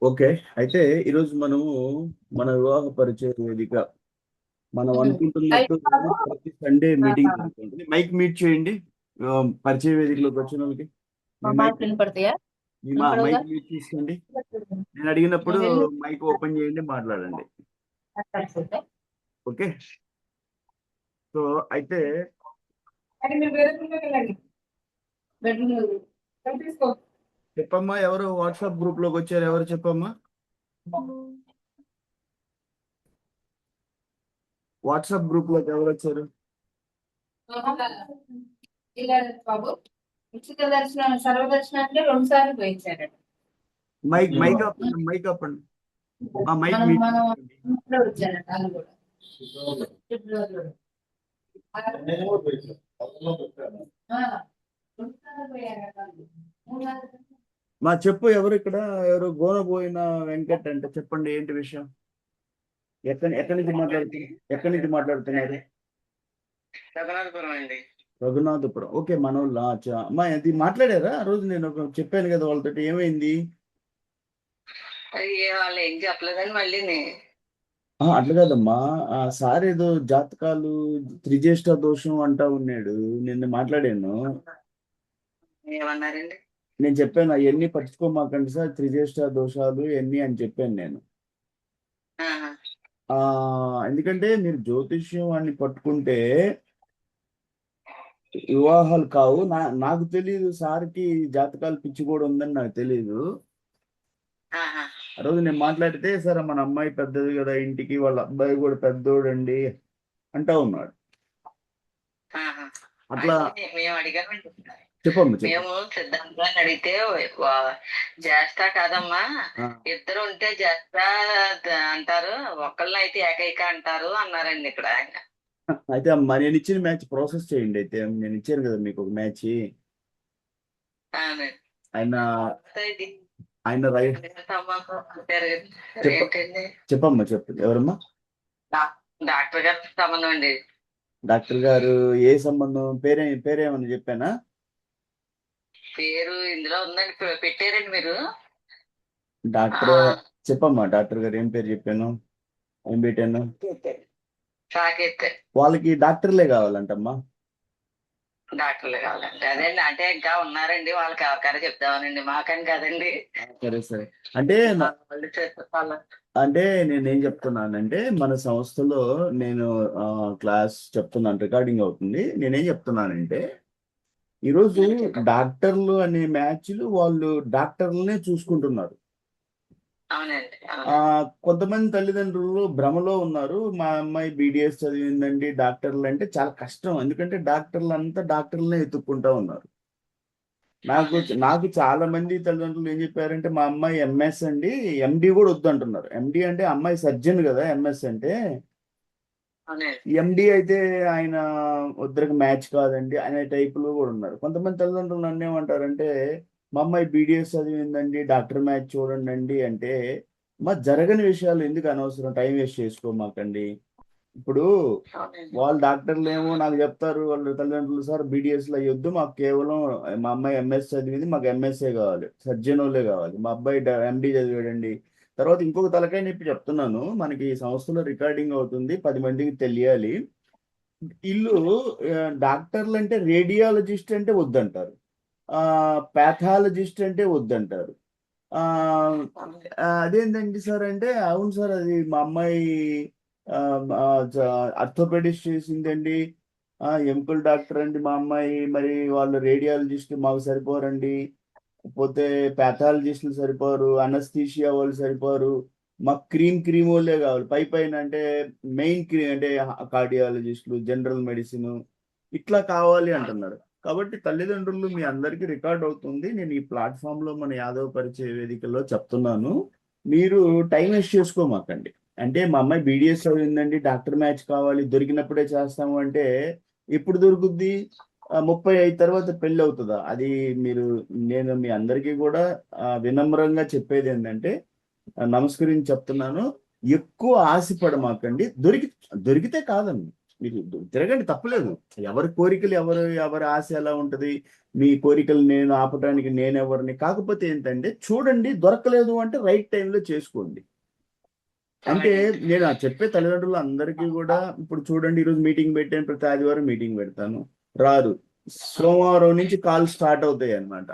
Okay. అయితే ఈరోజు మనము మన వివాహ పరిచయ వేదిక మనం అనుకుంటున్నట్టు ప్రతి సండే మీటింగ్ జరుగుతుంది. మైక్ మ్యూట్ చేయండి. పరిచయ వేదికలోకి వచ్చిన వాళ్ళకి మీ మైక్ వినపడతాయా? మైక్ మ్యూట్ తీసుకోండి. నేను అడిగినప్పుడు మైక్ ఓపెన్ చేయండి, మాట్లాడండి. ఓకే. సో అయితే చెప్పమ్మా, ఎవరు వాట్సాప్ గ్రూప్ లోకి వచ్చారు? ఎవరు చెప్పమ్మా? వాట్సాప్ గ్రూప్ లోకి ఎవరు వచ్చారు? బాబు ఉచిత దర్శనం సర్వదర్శనానికి 2 సార్లు పోయించారట. మైక్ మైక్ ఆపండి, మైక్ ఆపండి. మైక్ మ్యూట్ వచ్చారట వాళ్ళు కూడా. మా చెప్పు, ఎవరు ఇక్కడ? ఎవరు గోనబోయిన వెంకట్ అంటే చెప్పండి, ఏంటి విషయం? ఎక్కడి నుంచి మాట్లాడుతున్నారు? ఎక్కడి నుంచి మాట్లాడుతున్నారు? రఘునాథపురం అండి. రఘునాథపురం. ఓకే, మనోళ్ళ. అమ్మా, అది మాట్లాడారా ఆ రోజు? నేను చెప్పాను కదా వాళ్ళతో, ఏమైంది? అది వాళ్ళు ఏం చెప్పలేదని మళ్ళీ అట్లా కాదమ్మా, సార్ ఏదో జాతకాలు త్రిజ్యేష్ఠ దోషం అంటా ఉన్నాడు. నిన్న మాట్లాడాను. ఏమన్నారండి? నేను చెప్పాను అవన్నీ పట్టించుకోమాకండి సార్, త్రిజ్యేష్ఠ దోషాలు ఎన్ని అని చెప్పాను నేను. ఎందుకంటే మీరు జ్యోతిష్యం అని పట్టుకుంటే వివాహాలు కావు. నాకు తెలియదు సార్కి జాతకాలు పిచ్చి కూడా ఉందని నాకు తెలియదు. ఆ రోజు నేను మాట్లాడితే, సార్ మన అమ్మాయి పెద్దది కదా ఇంటికి, వాళ్ళ అబ్బాయి కూడా పెద్దోడండి అంటా ఉన్నాడు. అట్లా మేము అడిగామండి. చెప్పమ్మా. మేము సిద్ధాంతాన్ని అడిగితే చేస్తా కాదమ్మా, ఇద్దరు ఉంటే చేస్తా అంటారు, ఒకళ్ళని అయితే ఏకైక అంటారు అన్నారండి ఇక్కడ ఆయన. అయితే అమ్మా, నేను ఇచ్చిన మ్యాచ్ ప్రాసెస్ చేయండి. అయితే నేను ఇచ్చాను కదా మీకు ఒక మ్యాచ్. ఆయన ఆయన రైట్. చెప్పమ్మా, చెప్పు. ఎవరమ్మా? డాక్టర్ గారి సంబంధం అండి. డాక్టర్ గారు ఏ సంబంధం? పేరేమన్నా చెప్పానా? పేరు ఇందులో ఉందండి, పెట్టారండి మీరు. డాక్టర్ చెప్పమ్మా, డాక్టర్ గారు ఏం పేరు చెప్పాను, ఏం పెట్టాను? వాళ్ళకి డాక్టర్లే కావాలంటమ్మా. డాక్టర్లే కావాలండి. అదేండి, అంటే ఇంకా ఉన్నారండి, వాళ్ళకి ఎవరికైనా చెప్తామనండి, మాకని కదండి. సరే సరే. అంటే నేనేం చెప్తున్నానంటే, మన సంస్థలో నేను క్లాస్ చెప్తున్నాను, రికార్డింగ్ అవుతుంది. నేనేం చెప్తున్నానంటే, ఈరోజు డాక్టర్లు అనే మ్యాచ్లు వాళ్ళు డాక్టర్లనే చూసుకుంటున్నారు. కొంతమంది తల్లిదండ్రులు భ్రమలో ఉన్నారు. మా అమ్మాయి బీడీఎస్ చదివిందండి, డాక్టర్లు అంటే చాలా కష్టం. ఎందుకంటే డాక్టర్లు అంతా డాక్టర్లనే ఎత్తుక్కుంటా ఉన్నారు. నాకు చాలా మంది తల్లిదండ్రులు ఏం చెప్పారంటే, మా అమ్మాయి ఎంఎస్ అండి, ఎండి కూడా వద్దంటున్నారు. ఎండి అంటే అమ్మాయి సర్జన్ కదా, ఎంఎస్ అంటే. ఎండి అయితే ఆయన వద్దరికి మ్యాచ్ కాదండి అనే టైపులో కూడా ఉన్నారు. కొంతమంది తల్లిదండ్రులు నన్ను ఏమంటారంటే, మా అమ్మాయి బీడీఎస్ చదివిందండి, డాక్టర్ మ్యాచ్ చూడండి అంటే, మా జరగని విషయాలు ఎందుకు అనవసరం టైం వేస్ట్ చేసుకోమాకండి. ఇప్పుడు వాళ్ళు డాక్టర్లు ఏమో నాకు చెప్తారు, వాళ్ళ తల్లిదండ్రులు, సార్ బీడీఎస్లో అయ్యొద్దు, మాకు కేవలం మా అమ్మాయి ఎంఎస్ చదివింది, మాకు ఎంఎస్ఏ కావాలి, సర్జన్ వాళ్ళే కావాలి, మా అబ్బాయి ఎండి చదివాడండి. తర్వాత ఇంకొక తలకాయ నొప్పి చెప్తున్నాను, మనకి ఈ సంస్థలో రికార్డింగ్ అవుతుంది, 10 మందికి తెలియాలి. ఇల్లు డాక్టర్లు అంటే రేడియాలజిస్ట్ అంటే వద్దంటారు, ప్యాథాలజిస్ట్ అంటే వద్దంటారు. అదేంటండి సార్ అంటే, అవును సార్, అది మా అమ్మాయి అర్థోపెడిస్ట్ చేసిందండి, ఎముకల డాక్టర్ అండి మా అమ్మాయి, మరి వాళ్ళు రేడియాలజిస్ట్ మాకు సరిపోరండి, పోతే ప్యాథాలజిస్టులు సరిపోరు, అనస్థీషియా వాళ్ళు సరిపోరు, మాకు క్రీమ్ వాళ్ళే కావాలి, పైన అంటే మెయిన్ క్రీమ్ అంటే కార్డియాలజిస్టులు, జనరల్ మెడిసిన్ ఇట్లా కావాలి అంటున్నారు. కాబట్టి తల్లిదండ్రులు, మీ అందరికీ రికార్డ్ అవుతుంది, నేను ఈ ప్లాట్ఫామ్లో మన యాదవ్ పరిచయ వేదికలో చెప్తున్నాను, మీరు టైం వేస్ట్ చేసుకోమాకండి. అంటే మా అమ్మాయి బీడీఎస్ చదివిందండి, డాక్టర్ మ్యాచ్ కావాలి, దొరికినప్పుడే చేస్తాము అంటే ఎప్పుడు దొరుకుద్ది? 35 తర్వాత పెళ్ళి అవుతుందా? అది నేను మీ అందరికీ కూడా వినమ్రంగా చెప్పేది ఏంటంటే, నమస్కరించి చెప్తున్నాను, ఎక్కువ ఆశపడమాకండి. దొరికితే కాదండి, మీరు తిరగండి, తప్పలేదు. ఎవరి కోరికలు ఎవరి ఆశ ఎలా ఉంటది, మీ కోరికలు నేను ఆపడానికి నేనెవరిని. కాకపోతే ఏంటంటే చూడండి, దొరకలేదు అంటే రైట్ టైంలో చేసుకోండి. అంటే నేను చెప్పే తల్లిదండ్రులు అందరికీ కూడా, ఇప్పుడు చూడండి, ఈరోజు మీటింగ్ పెట్టాను, ప్రతి ఆదివారం మీటింగ్ పెడతాను, రారు. సోమవారం నుంచి కాల్ స్టార్ట్ అవుతాయి అన్నమాట.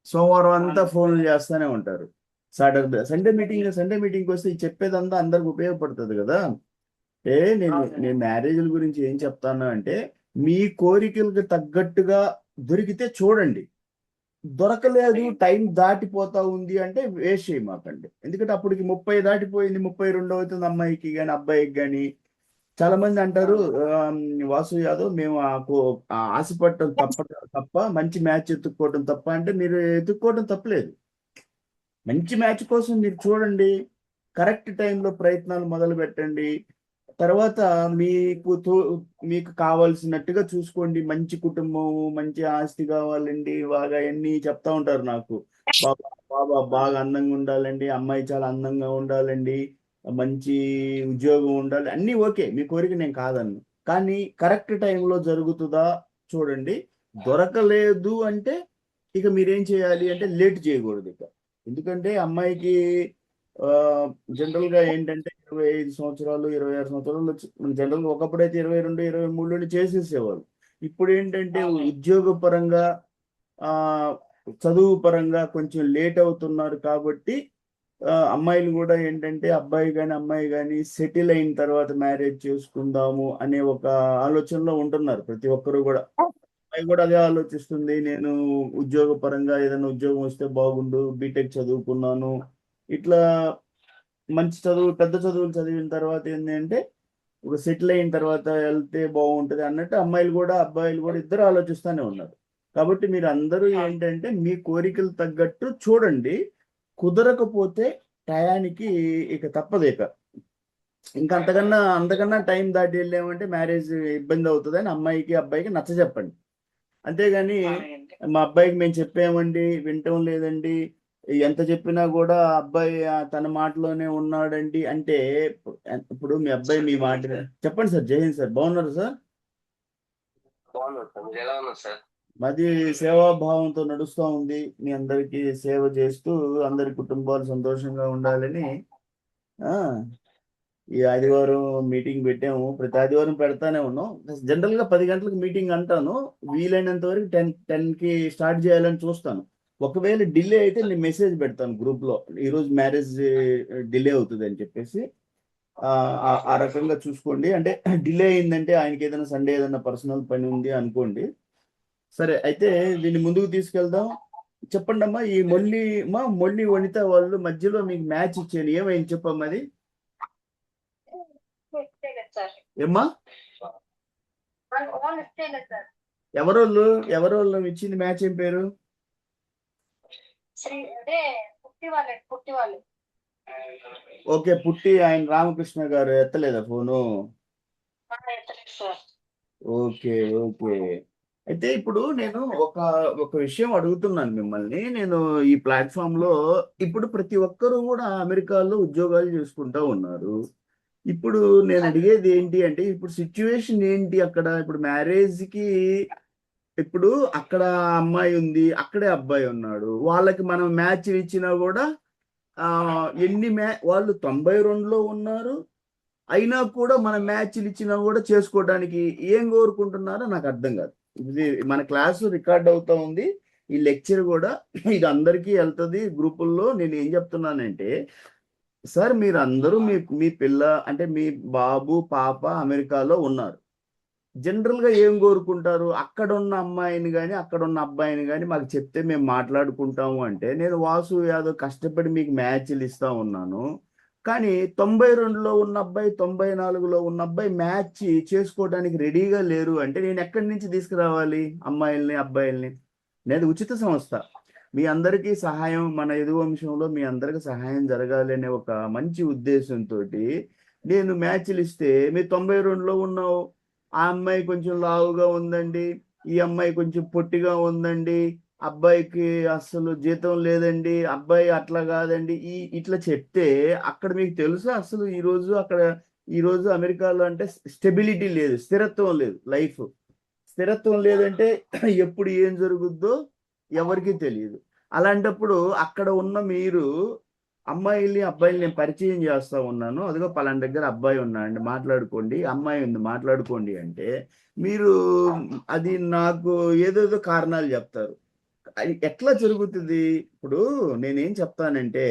సోమవారం అంతా ఫోన్లు చేస్తూనే ఉంటారు. సండే మీటింగ్ వస్తే చెప్పేదంతా అందరికి ఉపయోగపడుతుంది కదా. అంటే నేను మ్యారేజ్ల గురించి ఏం చెప్తాను అంటే, మీ కోరికలకు తగ్గట్టుగా దొరికితే చూడండి. దొరకలేదు, టైం దాటిపోతా ఉంది అంటే వేస్ట్ చేయమాకండి. ఎందుకంటే అప్పటికి 30 దాటిపోయింది, 32 అవుతుంది అమ్మాయికి కానీ అబ్బాయికి కానీ. చాలా మంది అంటారు, వాసు యాదవ్ మేము ఆశపడటం తప్ప మంచి మ్యాచ్ ఎత్తుక్కోవటం తప్ప. అంటే మీరు ఎత్తుక్కోవటం తప్పలేదు. మంచి మ్యాచ్ కోసం మీరు చూడండి, కరెక్ట్ టైంలో ప్రయత్నాలు మొదలు పెట్టండి. తర్వాత మీకు కావాల్సినట్టుగా చూసుకోండి. మంచి కుటుంబం, మంచి ఆస్తి కావాలండి, బాగా అన్ని చెప్తా ఉంటారు నాకు. బాబా బాగా అందంగా ఉండాలండి, అమ్మాయి చాలా అందంగా ఉండాలండి, మంచి ఉద్యోగం ఉండాలి, అన్నీ ఓకే, మీ కోరిక నేను కాదన్ను. కానీ కరెక్ట్ టైంలో జరుగుతుందా చూడండి. దొరకలేదు అంటే ఇక మీరేం చేయాలి అంటే లేట్ చేయకూడదు ఇక. ఎందుకంటే అమ్మాయికి జనరల్ గా ఏంటంటే 25 సంవత్సరాలు 26 సంవత్సరాలు జనరల్ గా ఒకప్పుడైతే 22 23 చేసేసేవారు. ఇప్పుడు ఏంటంటే ఉద్యోగ పరంగా చదువు పరంగా కొంచెం లేట్ అవుతున్నారు. కాబట్టి అమ్మాయిలు కూడా ఏంటంటే అబ్బాయి కానీ అమ్మాయి కానీ సెటిల్ అయిన తర్వాత మ్యారేజ్ చేసుకుందాము అనే ఒక ఆలోచనలో ఉంటున్నారు ప్రతి ఒక్కరు కూడా. అమ్మాయి కూడా అదే ఆలోచిస్తుంది, నేను ఉద్యోగ పరంగా ఏదైనా ఉద్యోగం వస్తే బాగుండు, బీటెక్ చదువుకున్నాను, ఇట్లా మంచి చదువు, పెద్ద చదువులు చదివిన తర్వాత ఏంటంటే ఒక సెటిల్ అయిన తర్వాత వెళ్తే బాగుంటుంది అన్నట్టు అమ్మాయిలు కూడా అబ్బాయిలు కూడా ఇద్దరు ఆలోచిస్తూనే ఉన్నారు. కాబట్టి మీరు అందరూ ఏంటంటే మీ కోరికలు తగ్గట్టు చూడండి. కుదరకపోతే టయానికి ఇక తప్పదు. ఇంకా అంతకన్నా టైం దాటి వెళ్ళామంటే మ్యారేజ్ ఇబ్బంది అవుతుందని అమ్మాయికి అబ్బాయికి నచ్చ చెప్పండి. అంతేగాని మా అబ్బాయికి మేము చెప్పామండి వింటం లేదండి, ఎంత చెప్పినా కూడా అబ్బాయి తన మాటలోనే ఉన్నాడండి అంటే, ఇప్పుడు మీ అబ్బాయి మీ మాట చెప్పండి. సార్ జై హింద్ సార్, బాగున్నారు సార్? మాది సేవాభావంతో నడుస్తూ ఉంది. మీ అందరికీ సేవ చేస్తూ అందరి కుటుంబాలు సంతోషంగా ఉండాలని ఈ ఆదివారం మీటింగ్ పెట్టాము. ప్రతి ఆదివారం పెడతానే ఉన్నాం. జనరల్ గా 10 గంటలకు మీటింగ్ అంటాను, వీలైనంత వరకు 10కి స్టార్ట్ చేయాలని చూస్తాను. ఒకవేళ డిలే అయితే నేను మెసేజ్ పెడతాను గ్రూప్ లో, ఈరోజు మ్యారేజ్ డిలే అవుతుంది అని చెప్పేసి. ఆ రకంగా చూసుకోండి. అంటే డిలే అయిందంటే ఆయనకి ఏదైనా సండే ఏదైనా పర్సనల్ పని ఉంది అనుకోండి. సరే, అయితే దీన్ని ముందుకు తీసుకెళ్దాం. చెప్పండి అమ్మా, ఈ మొల్లి వనిత వాళ్ళు మధ్యలో మీకు మ్యాచ్ ఇచ్చాను, ఏమైంది చెప్పమ్మా అది? ఏమ్మా ఎవరోళ్ళు ఇచ్చింది మ్యాచ్, ఏం పేరు? ఓకే, పుట్టి ఆయన రామకృష్ణ గారు ఎత్తలేదా ఫోను? ఓకే. అయితే ఇప్పుడు నేను ఒక విషయం అడుగుతున్నాను మిమ్మల్ని. నేను ఈ ప్లాట్ఫామ్ లో ఇప్పుడు ప్రతి ఒక్కరూ కూడా అమెరికాలో ఉద్యోగాలు చేసుకుంటా ఉన్నారు. ఇప్పుడు నేను అడిగేది ఏంటి అంటే, ఇప్పుడు సిచ్యువేషన్ ఏంటి అక్కడ? ఇప్పుడు మ్యారేజ్ కి ఇప్పుడు అక్కడ అమ్మాయి ఉంది, అక్కడే అబ్బాయి ఉన్నాడు, వాళ్ళకి మనం మ్యాచ్ ఇచ్చినా కూడా వాళ్ళు 92లో ఉన్నారు, అయినా కూడా మన మ్యాచ్లు ఇచ్చినా కూడా చేసుకోవడానికి ఏం కోరుకుంటున్నారో నాకు అర్థం కాదు. ఇది మన క్లాసు రికార్డ్ అవుతా ఉంది, ఈ లెక్చర్ కూడా ఇది అందరికీ వెళ్తుంది గ్రూపుల్లో. నేను ఏం చెప్తున్నానంటే, సార్ మీరు అందరూ మీ పిల్ల అంటే మీ బాబు పాప అమెరికాలో ఉన్నారు. జనరల్ గా ఏం కోరుకుంటారు? అక్కడ ఉన్న అమ్మాయిని కానీ అక్కడ ఉన్న అబ్బాయిని కానీ మాకు చెప్తే మేము మాట్లాడుకుంటాము అంటే, నేను వాసు యాదవ్ కష్టపడి మీకు మ్యాచ్లు ఇస్తా ఉన్నాను, కానీ 92లో ఉన్న అబ్బాయి 94లో ఉన్న అబ్బాయి మ్యాచ్ చేసుకోవడానికి రెడీగా లేరు అంటే నేను ఎక్కడి నుంచి తీసుకురావాలి అమ్మాయిల్ని అబ్బాయిల్ని? నేను ఉచిత సంస్థ, మీ అందరికీ సహాయం, మన యదువంశంలో మీ అందరికీ సహాయం జరగాలి అనే ఒక మంచి ఉద్దేశంతో నేను మ్యాచ్లు ఇస్తే, మీరు 92లో ఉన్నావు, ఆ అమ్మాయి కొంచెం లావుగా ఉందండి, ఈ అమ్మాయి కొంచెం పొట్టిగా ఉందండి, అబ్బాయికి అస్సలు జీతం లేదండి, అబ్బాయి అట్లా కాదండి, ఇట్లా చెప్తే అక్కడ మీకు తెలుసా అసలు ఈరోజు అక్కడ ఈరోజు అమెరికాలో అంటే స్టెబిలిటీ లేదు, స్థిరత్వం లేదు. లైఫ్ స్థిరత్వం లేదంటే ఎప్పుడు ఏం జరుగుద్దో ఎవరికీ తెలియదు. అలాంటప్పుడు అక్కడ ఉన్న మీరు అమ్మాయిల్ని అబ్బాయిల్ని నేను పరిచయం చేస్తా ఉన్నాను, అదిగో పలానా దగ్గర అబ్బాయి ఉన్నాడండి మాట్లాడుకోండి, అమ్మాయి ఉంది మాట్లాడుకోండి అంటే మీరు అది నాకు ఏదేదో కారణాలు చెప్తారు. అది ఎట్లా జరుగుతుంది? ఇప్పుడు నేనేం చెప్తానంటే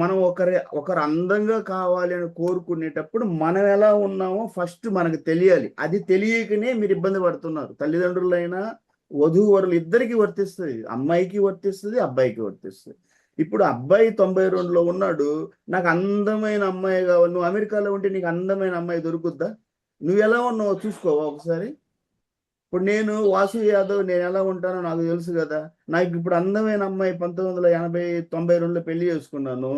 మనం ఒకరు అందంగా కావాలి అని కోరుకునేటప్పుడు మనం ఎలా ఉన్నామో ఫస్ట్ మనకు తెలియాలి. అది తెలియకనే మీరు ఇబ్బంది పడుతున్నారు. తల్లిదండ్రులైనా వధూవరులు ఇద్దరికి వర్తిస్తుంది, అమ్మాయికి వర్తిస్తుంది, అబ్బాయికి వర్తిస్తుంది. ఇప్పుడు అబ్బాయి 92లో ఉన్నాడు, నాకు అందమైన అమ్మాయి కావాలి. నువ్వు అమెరికాలో ఉంటే నీకు అందమైన అమ్మాయి దొరుకుద్దా? నువ్వు ఎలా ఉన్నావో చూసుకోవా ఒకసారి? ఇప్పుడు నేను వాసు యాదవ్, నేను ఎలా ఉంటానో నాకు తెలుసు కదా. నాకు ఇప్పుడు అందమైన అమ్మాయి 1992లో పెళ్లి చేసుకున్నాను.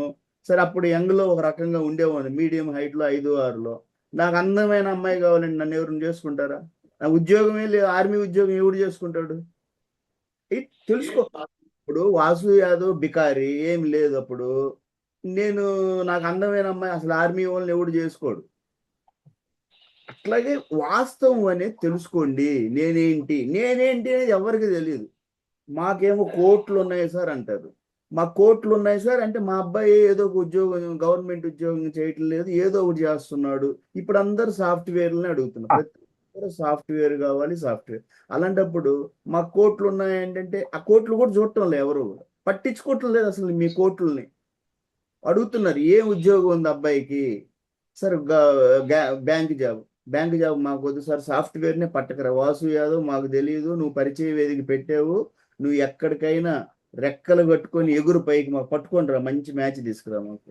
సరే అప్పుడు యంగ్లో ఒక రకంగా ఉండేవాడిని, మీడియం హైట్లో 5'6". నాకు అందమైన అమ్మాయి కావాలండి, నన్ను ఎవరిని చేసుకుంటారా? నా ఉద్యోగమే లేదు, ఆర్మీ ఉద్యోగం ఎవడు చేసుకుంటాడు? తెలుసుకో. ఇప్పుడు వాసు యాదవ్ బికారి ఏం లేదు అప్పుడు, నేను నాకు అందమైన అమ్మాయి అసలు ఆర్మీ వాళ్ళని ఎవడు చేసుకోడు. అట్లాగే వాస్తవం అనేది తెలుసుకోండి. నేనేంటి అనేది ఎవరికి తెలియదు. మాకేమో కోట్లు ఉన్నాయి సార్ అంటారు. మా కోట్లు ఉన్నాయి సార్ అంటే మా అబ్బాయి ఏదో ఒక ఉద్యోగం, గవర్నమెంట్ ఉద్యోగం చేయటం లేదు, ఏదో ఒకటి చేస్తున్నాడు. ఇప్పుడు అందరు సాఫ్ట్వేర్లని అడుగుతున్నారు, ప్రతి ఒక్కరు సాఫ్ట్వేర్ కావాలి, సాఫ్ట్వేర్. అలాంటప్పుడు మా కోట్లు ఉన్నాయి ఏంటంటే ఆ కోట్లు కూడా చూడటం లేదు, ఎవరు పట్టించుకోవటం లేదు అసలు. మీ కోట్లని అడుగుతున్నారు ఏం ఉద్యోగం ఉంది అబ్బాయికి సార్? బ్యాంక్ జాబ్ మాకు వద్దు సార్, సాఫ్ట్వేర్నే పట్టకరా వాసు యాదవ్, మాకు తెలియదు, నువ్వు పరిచయ వేదిక పెట్టావు, నువ్వు ఎక్కడికైనా రెక్కలు కట్టుకొని ఎగురు పైకి, మాకు పట్టుకొని రా, మంచి మ్యాచ్ తీసుకురా మాకు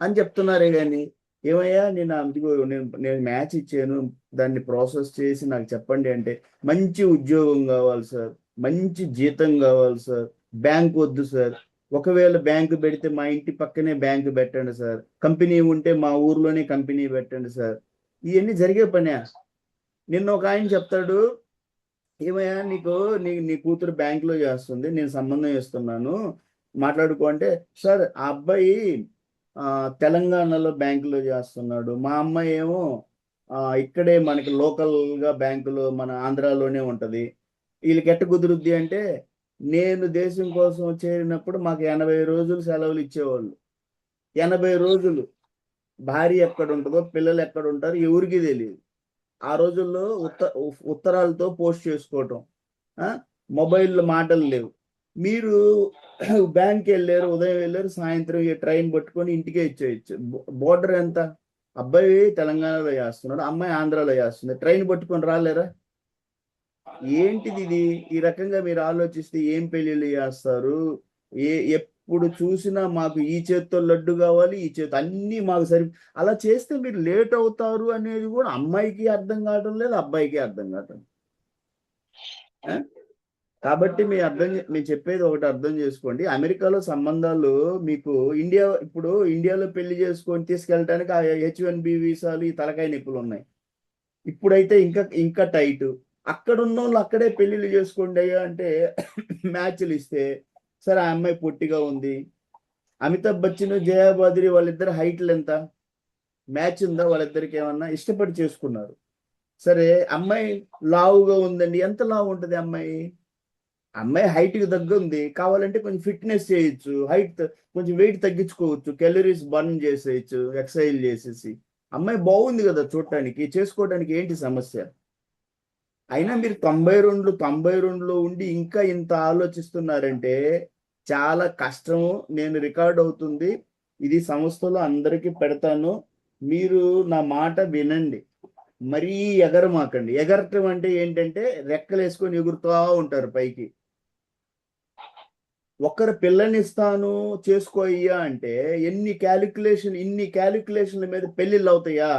అని చెప్తున్నారే. కానీ ఏమయ్యా నేను మ్యాచ్ ఇచ్చాను, దాన్ని ప్రాసెస్ చేసి నాకు చెప్పండి అంటే మంచి ఉద్యోగం కావాలి సార్, మంచి జీతం కావాలి సార్, బ్యాంక్ వద్దు సార్, ఒకవేళ బ్యాంకు పెడితే మా ఇంటి పక్కనే బ్యాంకు పెట్టండి సార్, కంపెనీ ఉంటే మా ఊర్లోనే కంపెనీ పెట్టండి సార్. ఇవన్నీ జరిగే పనే. నిన్న ఒక ఆయన చెప్తాడు, ఏమయ్యా నీ కూతురు బ్యాంకులో చేస్తుంది, నేను సంబంధం చేస్తున్నాను మాట్లాడుకో అంటే, సార్ ఆ అబ్బాయి తెలంగాణలో బ్యాంకులో చేస్తున్నాడు, మా అమ్మాయి ఏమో ఇక్కడే మనకి లోకల్గా బ్యాంకులో మన ఆంధ్రాలోనే ఉంటుంది, వీళ్ళకి ఎట్ట కుదురుద్ది అంటే, నేను దేశం కోసం చేరినప్పుడు మాకు 80 రోజులు సెలవులు ఇచ్చేవాళ్ళు. 80 రోజులు భార్య ఎక్కడ ఉంటుందో, పిల్లలు ఎక్కడ ఉంటారో ఎవరికి తెలియదు. ఆ రోజుల్లో ఉత్తరాలతో పోస్ట్ చేసుకోవటం, మొబైల్లో మాటలు లేవు. మీరు బ్యాంక్కి వెళ్ళారు, ఉదయం వెళ్ళారు, సాయంత్రం ట్రైన్ పట్టుకొని ఇంటికే ఇచ్చేయచ్చు. బోర్డర్ ఎంత? అబ్బాయి తెలంగాణలో చేస్తున్నాడు, అమ్మాయి ఆంధ్రాలో చేస్తుంది, ట్రైన్ పట్టుకొని రాలేరా? ఏంటిది ఇది? ఈ రకంగా మీరు ఆలోచిస్తే ఏం పెళ్ళిళ్ళు చేస్తారు? ఎప్పుడు చూసినా మాకు ఈ చేత్తో లడ్డు కావాలి, ఈ చేత్తో అన్ని మాకు సరి, అలా చేస్తే మీరు లేట్ అవుతారు అనేది కూడా అమ్మాయికి అర్థం కావటం లేదు, అబ్బాయికి అర్థం కావటం. కాబట్టి మీరు చెప్పేది ఒకటి అర్థం చేసుకోండి. అమెరికాలో సంబంధాలు మీకు ఇప్పుడు ఇండియాలో పెళ్లి చేసుకొని తీసుకెళ్ళటానికి ఆ H1B వీసాలు, ఈ తలకాయ నొప్పులు ఉన్నాయి. ఇప్పుడైతే ఇంకా టైట్. అక్కడ ఉన్న వాళ్ళు అక్కడే పెళ్లిళ్ళు చేసుకోండి అయ్యా అంటే మ్యాచ్లు ఇస్తే, సరే ఆ అమ్మాయి పొట్టిగా ఉంది, అమితాబ్ బచ్చన్ జయా బాద్రి వాళ్ళిద్దరు హైట్లు ఎంత, మ్యాచ్ ఉందా వాళ్ళిద్దరికి? ఏమన్నా ఇష్టపడి చేసుకున్నారు. సరే అమ్మాయి లావుగా ఉందండి, ఎంత లావు ఉంటుంది అమ్మాయి? అమ్మాయి హైట్కి ఉంది, కావాలంటే కొంచెం ఫిట్నెస్ చేయొచ్చు, హైట్ కొంచెం వెయిట్ తగ్గించుకోవచ్చు, క్యాలరీస్ బర్న్ చేసేయచ్చు ఎక్సర్సైజ్ చేసేసి. అమ్మాయి బాగుంది కదా చూడటానికి, చేసుకోవడానికి ఏంటి సమస్య? అయినా మీరు 92లో ఉండి ఇంకా ఇంత ఆలోచిస్తున్నారంటే చాలా కష్టము. నేను రికార్డ్ అవుతుంది, ఇది సంస్థలో అందరికీ పెడతాను, మీరు నా మాట వినండి. మరీ ఎగరమాకండి. ఎగరటం అంటే ఏంటంటే రెక్కలు వేసుకొని ఎగురుతూ ఉంటారు పైకి. ఒక్కరు పిల్లనిస్తాను చేసుకో అయ్యా అంటే ఇన్ని క్యాలిక్యులేషన్ల మీద పెళ్లిళ్ళు అవుతాయా?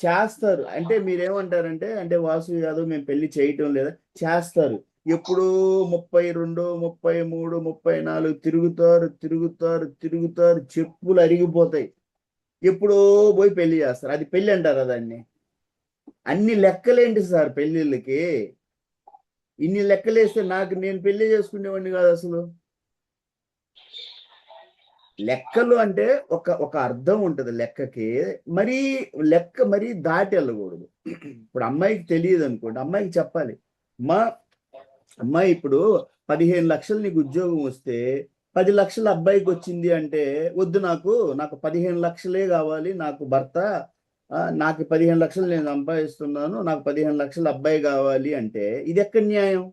చేస్తారు. అంటే మీరేమంటారంటే, అంటే వాసు యాదవ్ మేము పెళ్లి చేయటం లేదా? చేస్తారు. ఎప్పుడో 32, 33, 34 తిరుగుతారు, చెప్పులు అరిగిపోతాయి, ఎప్పుడో పోయి పెళ్లి చేస్తారు. అది పెళ్లి అంటారా దాన్ని? అన్ని లెక్కలేంటి సార్ పెళ్లిళ్ళకి? ఇన్ని లెక్కలేస్తే నేను పెళ్లి చేసుకునేవాడిని కాదు అసలు. లెక్కలు అంటే ఒక అర్థం ఉంటుంది లెక్కకి. మరి లెక్క మరి దాటి వెళ్ళకూడదు. ఇప్పుడు అమ్మాయికి తెలియదు అనుకోండి, అమ్మాయికి చెప్పాలి, మా అమ్మాయి ఇప్పుడు 15 లక్షలు నీకు ఉద్యోగం వస్తే 10 లక్షలు అబ్బాయికి వచ్చింది అంటే, వద్దు, నాకు 15 లక్షలే కావాలి, నాకు భర్త, నాకు 15 లక్షలు నేను సంపాదిస్తున్నాను, నాకు 15 లక్షలు అబ్బాయి కావాలి అంటే ఇది ఎక్కడ న్యాయం?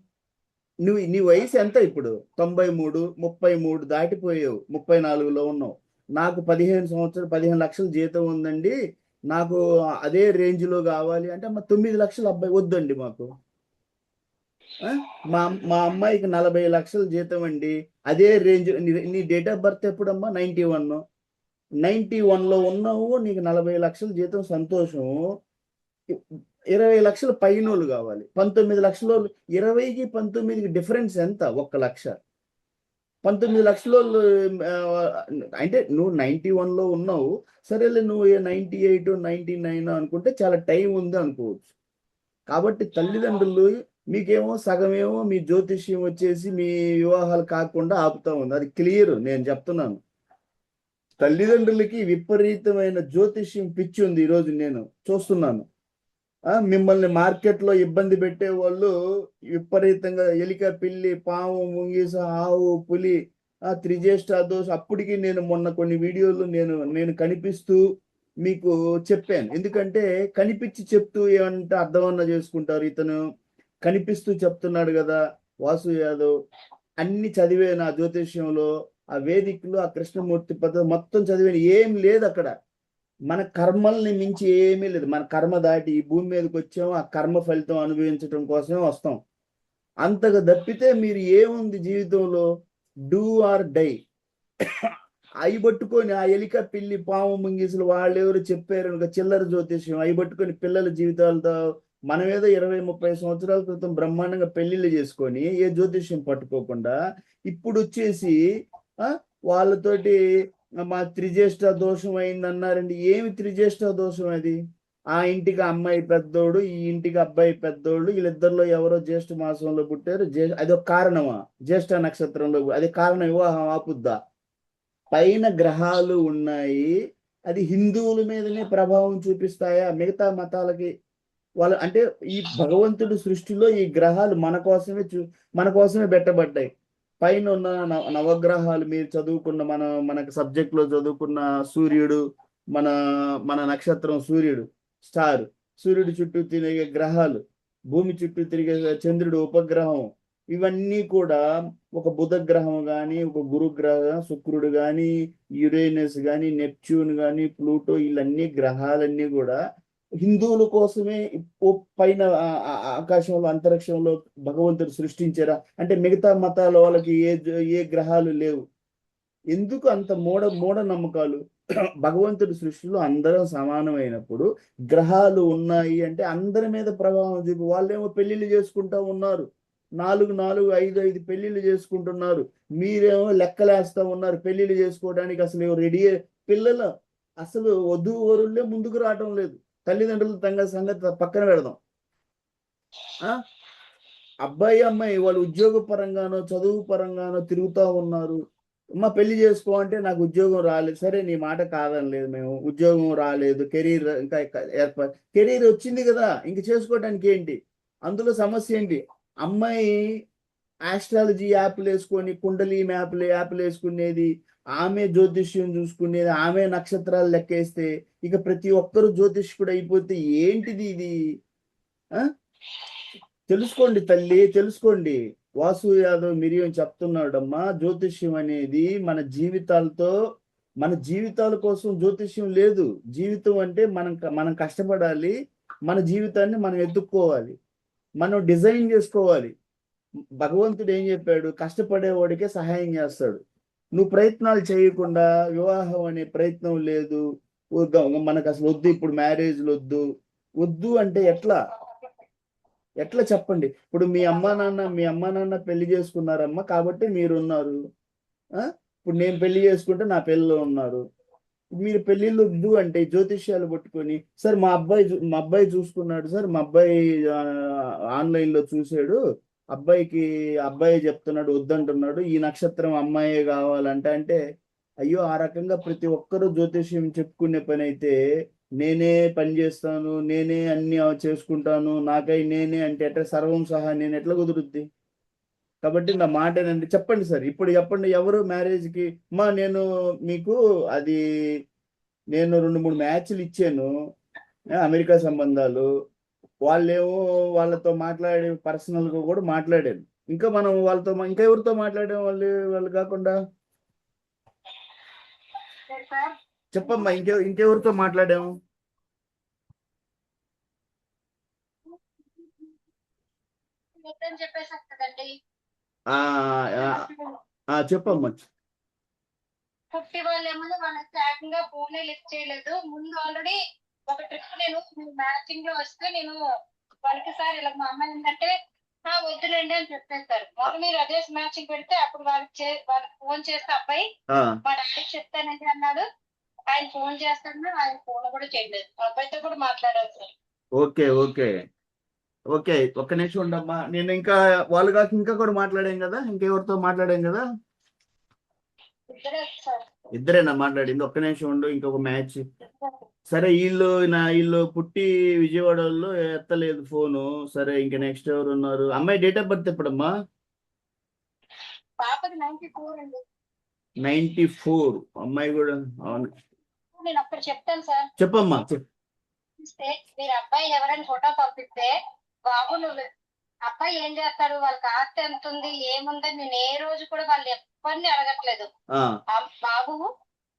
నీ వయసు ఎంత ఇప్పుడు? 93, 33 దాటిపోయావు, 34లో ఉన్నావు. నాకు 15 లక్షల జీతం ఉందండి, నాకు అదే రేంజ్ లో కావాలి అంటే, అమ్మ 9 లక్షలు అబ్బాయి వద్దండి మాకు. మా అమ్మాయికి 40 లక్షల జీతం అండి, అదే రేంజ్. నీ డేట్ ఆఫ్ బర్త్ ఎప్పుడమ్మా? 91లో ఉన్నావు, నీకు 40 లక్షల జీతం, సంతోషం. 20 లక్షల పైనోళ్ళు కావాలి, 19 లక్షల 20కి 19కి డిఫరెన్స్ ఎంత? 1 లక్ష. 19 లక్షల అంటే నువ్వు 91లో ఉన్నావు, సరేలే, నువ్వు 98, 99 అనుకుంటే చాలా టైం ఉంది అనుకోవచ్చు. కాబట్టి తల్లిదండ్రులు మీకేమో సగమేమో మీ జ్యోతిష్యం వచ్చేసి మీ వివాహాలు కాకుండా ఆపుతా ఉంది, అది క్లియర్. నేను చెప్తున్నాను, తల్లిదండ్రులకి విపరీతమైన జ్యోతిష్యం పిచ్చి ఉంది. ఈరోజు నేను చూస్తున్నాను, మిమ్మల్ని మార్కెట్లో ఇబ్బంది పెట్టే వాళ్ళు విపరీతంగా ఎలిక, పిల్లి, పాము, ముంగీస, ఆవు, పులి, త్రిజ్యేష్ఠ దోషం. అప్పటికి నేను మొన్న కొన్ని వీడియోలు నేను కనిపిస్తూ మీకు చెప్పాను. ఎందుకంటే కనిపించి చెప్తూ ఏమంటే అర్థమన్నా చేసుకుంటారు. ఇతను కనిపిస్తూ చెప్తున్నాడు కదా వాసు యాదవ్, అన్ని చదివాను ఆ జ్యోతిష్యంలో, ఆ వేదికలో, ఆ కృష్ణమూర్తి పద్ధతి మొత్తం చదివాను. ఏం లేదు అక్కడ, మన కర్మల్ని మించి ఏమీ లేదు. మన కర్మ దాటి ఈ భూమి మీదకి వచ్చాము, ఆ కర్మ ఫలితం అనుభవించడం కోసమే వస్తాం. అంతగా తప్పితే మీరు ఏముంది జీవితంలో? Do or die. అవి పట్టుకొని ఆ ఎలిక, పిల్లి, పాము, ముంగిసులు వాళ్ళు ఎవరు చెప్పారు చిల్లర జ్యోతిష్యం, అవి పట్టుకొని పిల్లల జీవితాలతో మనమేదో 20-30 సంవత్సరాల క్రితం బ్రహ్మాండంగా పెళ్లిళ్ళు చేసుకొని ఏ జ్యోతిష్యం పట్టుకోకుండా ఇప్పుడు వచ్చేసి వాళ్ళతోటి మా త్రిజ్యేష్ఠ దోషం అయింది అన్నారండి. ఏమి త్రిజ్యేష్ఠ దోషం అది? ఆ ఇంటికి అమ్మాయి పెద్దోడు, ఈ ఇంటికి అబ్బాయి పెద్దోళ్ళు, వీళ్ళిద్దరిలో ఎవరో జ్యేష్ఠ మాసంలో పుట్టారు. అది ఒక కారణమా? జ్యేష్ఠ నక్షత్రంలో అది కారణం వివాహం ఆపుద్దా? పైన గ్రహాలు ఉన్నాయి, అది హిందువుల మీదనే ప్రభావం చూపిస్తాయా? మిగతా మతాలకి వాళ్ళు అంటే ఈ భగవంతుడి సృష్టిలో ఈ గ్రహాలు మన కోసమే పెట్టబడ్డాయి. పైన ఉన్న నవగ్రహాలు మీరు చదువుకున్న మనకు సబ్జెక్ట్ లో చదువుకున్న సూర్యుడు, మన మన నక్షత్రం సూర్యుడు, స్టార్, సూర్యుడు చుట్టూ తిరిగే గ్రహాలు, భూమి చుట్టూ తిరిగే చంద్రుడు ఉపగ్రహం, ఇవన్నీ కూడా ఒక బుధ గ్రహం కానీ, ఒక గురు గ్రహం, శుక్రుడు కానీ, యురేనస్ కానీ, నెప్ట్యూన్ కానీ, ప్లూటో, వీళ్ళన్నీ గ్రహాలన్నీ కూడా హిందువుల కోసమే పైన ఆకాశంలో, అంతరిక్షంలో భగవంతుడు సృష్టించారా? అంటే మిగతా మతాల వాళ్ళకి ఏ గ్రహాలు లేవు. ఎందుకు అంత మూఢ నమ్మకాలు? భగవంతుడి సృష్టిలో అందరం సమానమైనప్పుడు గ్రహాలు ఉన్నాయి అంటే అందరి మీద ప్రభావం చూపి వాళ్ళేమో పెళ్లిళ్ళు చేసుకుంటా ఉన్నారు, 4, 5 పెళ్లిళ్ళు చేసుకుంటున్నారు. మీరేమో లెక్కలేస్తా ఉన్నారు పెళ్లిళ్ళు చేసుకోవడానికి. అసలు రెడీ పిల్లలు అసలు వధూవరులే ముందుకు రావడం లేదు. తల్లిదండ్రుల సంగతి పక్కన పెడదాం. అబ్బాయి అమ్మాయి వాళ్ళు ఉద్యోగ పరంగానో చదువు పరంగానో తిరుగుతూ ఉన్నారు. పెళ్లి చేసుకో అంటే నాకు ఉద్యోగం రాలేదు. సరే, నీ మాట కాదనలేదు మేము, ఉద్యోగం రాలేదు, కెరీర్ ఇంకా కెరీర్ వచ్చింది కదా, ఇంక చేసుకోవడానికి ఏంటి? అందులో సమస్య ఏంటి? అమ్మాయి ఆస్ట్రాలజీ యాప్లు వేసుకొని, కుండలి యాప్లు వేసుకునేది, ఆమె జ్యోతిష్యం చూసుకునేది, ఆమె నక్షత్రాలు లెక్కేస్తే ఇక ప్రతి ఒక్కరు జ్యోతిష్కుడు అయిపోతే ఏంటిది ఇది? తెలుసుకోండి తల్లి, తెలుసుకోండి. వాసు యాదవ్ మిరియం చెప్తున్నాడమ్మా, జ్యోతిష్యం అనేది మన జీవితాల కోసం జ్యోతిష్యం లేదు. జీవితం అంటే మనం కష్టపడాలి, మన జీవితాన్ని మనం ఎత్తుక్కోవాలి, మనం డిజైన్ చేసుకోవాలి. భగవంతుడు ఏం చెప్పాడు? కష్టపడేవాడికే సహాయం చేస్తాడు. నువ్వు ప్రయత్నాలు చేయకుండా వివాహం అనే ప్రయత్నం లేదు, మనకు అసలు వద్దు, ఇప్పుడు మ్యారేజ్లు వద్దు అంటే ఎట్లా చెప్పండి? ఇప్పుడు మీ అమ్మా నాన్న పెళ్లి చేసుకున్నారమ్మా కాబట్టి మీరున్నారు. ఇప్పుడు నేను పెళ్లి చేసుకుంటే నా పిల్లలు ఉన్నారు. మీరు పెళ్లిళ్ళు వద్దు అంటే జ్యోతిష్యాలు పట్టుకొని, సార్ మా అబ్బాయి చూసుకున్నాడు సార్, మా అబ్బాయి ఆన్లైన్ లో చూసాడు, అబ్బాయి చెప్తున్నాడు వద్దంటున్నాడు, ఈ నక్షత్రం అమ్మాయే కావాలంటే అయ్యో ఆ రకంగా ప్రతి ఒక్కరూ జ్యోతిష్యం చెప్పుకునే పని అయితే నేనే పని చేస్తాను, నేనే అన్ని చేసుకుంటాను, నాకై నేనే అంటే ఎట్లా సర్వం సహా నేను ఎట్లా కుదురుద్ది? కాబట్టి నా మాట ఏంటంటే చెప్పండి సార్, ఇప్పుడు చెప్పండి ఎవరు మ్యారేజ్కి మా నేను మీకు అది నేను 2-3 మ్యాచ్లు ఇచ్చాను, అమెరికా సంబంధాలు, వాళ్ళేమో వాళ్ళతో మాట్లాడే పర్సనల్గా కూడా మాట్లాడాను. ఇంకా మనం వాళ్ళతో ఇంకా ఎవరితో మాట్లాడాం వాళ్ళు కాకుండా సార్ చెప్పమ్మా, ఇంకెవరితో మాట్లాడాము? చెప్పేసారు కదండి. ఆ, ఆ, చెప్పమ్మా. పుట్టి వాళ్ళేమో వాళ్ళకి ఏకంగా ఫోనే లిఫ్ట్ చేయలేదు. ముందు ఆల్రెడీ ఒక ట్రిప్ నేను మ్యాచింగ్ లో వస్తే నేను వాళ్ళకి సార్ ఇలా మా అమ్మాయి ఏంటంటే వద్దులేండి అని చెప్పేశారు. మొన్న మీరు అదే మ్యాచింగ్ పెడితే అప్పుడు వాళ్ళకి ఫోన్ చేస్తే అబ్బాయి మా డాడీ చెప్తానండి అన్నాడు. ఆయన ఫోన్ చేస్తాను, ఆయన ఫోన్ కూడా చేయలేదు. అబ్బాయితో కూడా మాట్లాడారు సార్. ఓకే ఓకే ఓకే, ఒక్క నిమిషం ఉండమ్మా. నేను ఇంకా వాళ్ళు కాక ఇంకా కూడా మాట్లాడాను కదా, ఇంకెవరితో మాట్లాడాను కదా? ఇద్దరే సార్. ఇద్దరేనా మాట్లాడింది? ఒక్క నిమిషం ఉండు, ఇంకొక మ్యాచ్. సరే, వీళ్ళు పుట్టి విజయవాడలో ఎత్తలేదు ఫోను. సరే, ఇంక నెక్స్ట్ ఎవరు ఉన్నారు? అమ్మాయి డేట్ ఆఫ్ బర్త్ ఎప్పుడమ్మా? పాపది 94 అండి. 94. అమ్మాయి కూడా అవును. నేను అక్కడ చెప్తాను సార్. చెప్పమ్మా. మీరు అబ్బాయి ఎవరైనా ఫోటో పంపిస్తే బాబు నువ్వు అబ్బాయి ఏం చేస్తాడు, వాళ్ళకి ఆస్తి ఎంత ఉంది ఏముందని నేను ఏ రోజు కూడా వాళ్ళు ఎవరిని అడగట్లేదు. బాబు